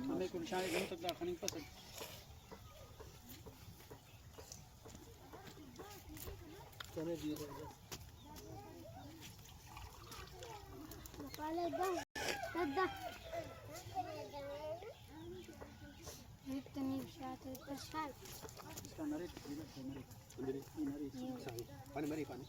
हमें कुछ शायद हम तक दाखनी पसंद चने दिए पाले दो दादा इतनी शादी तशाल इसका नरे पानी मरी पानी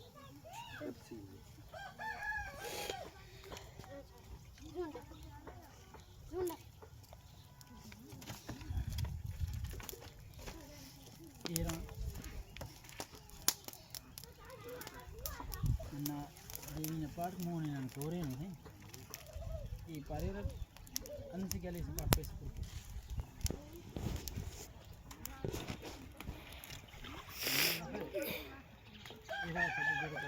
पार्क मोने नन तोरे ने ई पारेर अंसी के लिए सब आप पैसे को इरा सब जगह पर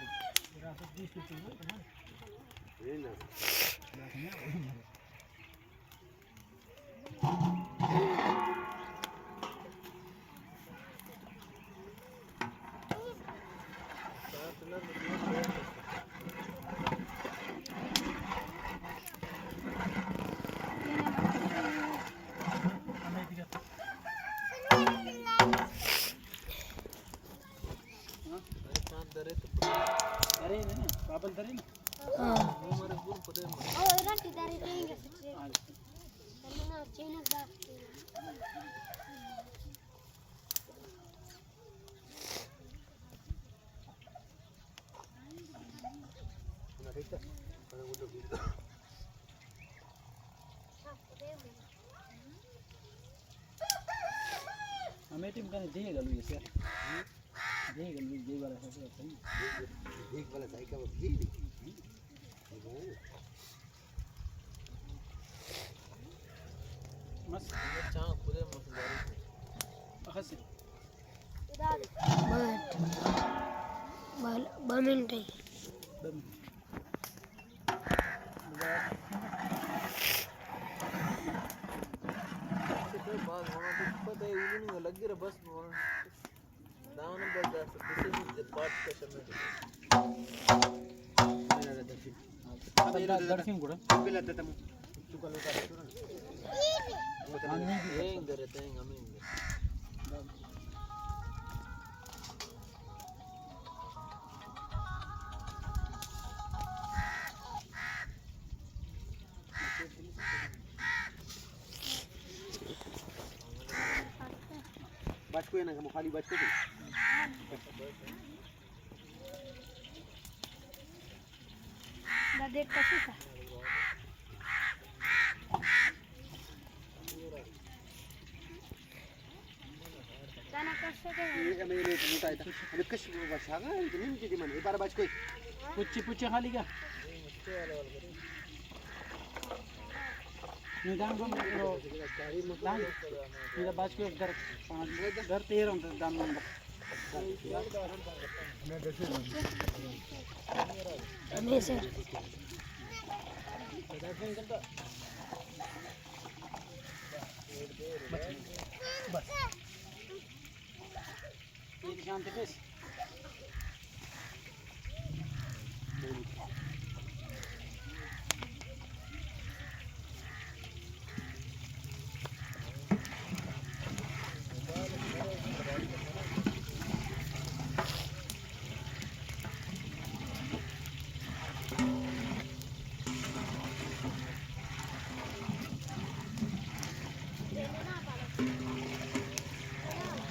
इरा सब 20 रुपए ना ये ना अरे नहीं पापन तरे ना हां वो मारे गुर पदे ओ इराटी दारी देंगे सच्चे ना चेन दा ना देखता अरे वो लोग हमें टीम का नहीं गलू ये सर देख गलू ये वाला है सही देख वाला सही का भी मस्त चाह खुदे मसदारी अखसे इधर बट मिनट बाद होना तो पता है इवनिंग लग गया बस दावन बस दिस पार्ट क्वेश्चन में दर्शन కూడా పిల్లద్దతము చుక్కలు చూడండి ఏం దరతే హమే बात कोई ना हम खाली बात को दादे कैसे था दाना कैसे के ये मेरे मोटा था अरे कश वर्षागा जमीन की मन एक बार बात कोई पुच्ची खाली क्या निदान को दान मेरा बात को घर 5 घर 13 होता दान नंबर मैं कैसे अमेज़िंग बस ये शांति बस